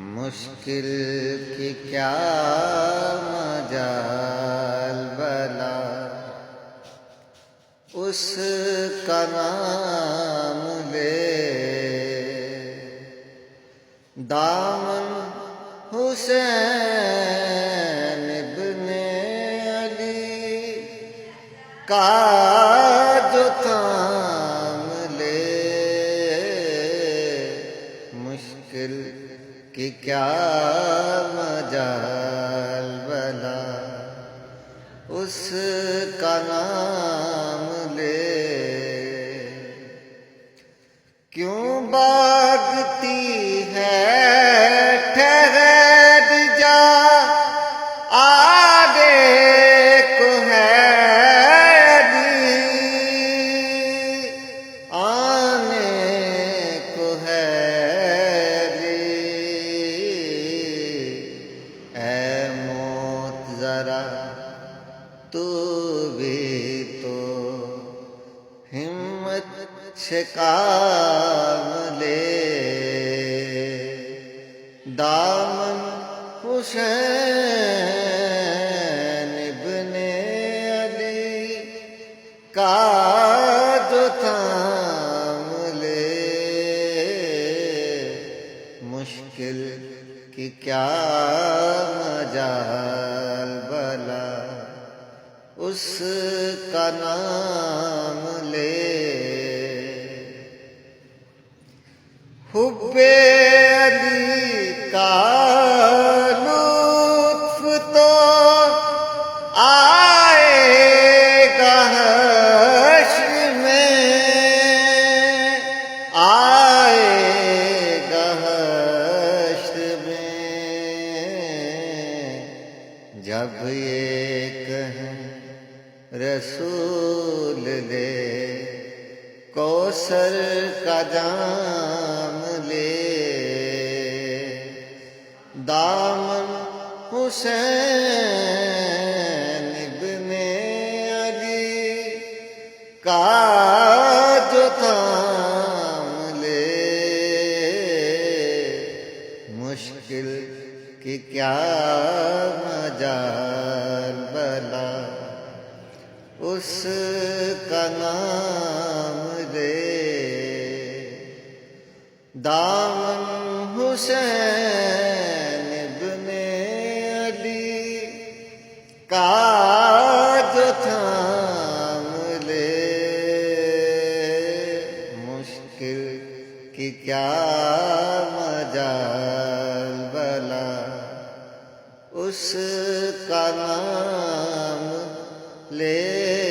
مشکل کی کیا مجال بلا، اس کا نام لے دامن حسین ابن علی کا جو تھام لے، مشکل کی کیا مجال بلا، اس کا نام لے۔ کیوں بھاگتی ہے ٹھہر جا، آگے کو ہے علی، آنے کو ہے علی۔ اے موت ذرا تو بھی تو ہمت سے کام لے، دامن حسین ابن علی کا جو تھام لے، مشکل کی کیا مجال بلا، اس کا نام لے۔ حب علی کا لطف تو آئے گا حشر میں، آئے گا حشر میں، جب یہ کہیں رسول لے کوثر کا جام لے، دامن حسین ابن علی کا جو تھام لے، مشکل کی کیا مجال بلا، اس کا نام لے، دامن حسین ابن علی کا جو تھام لے، مشکل کی کیا مجال بلا، اس کا نام لے۔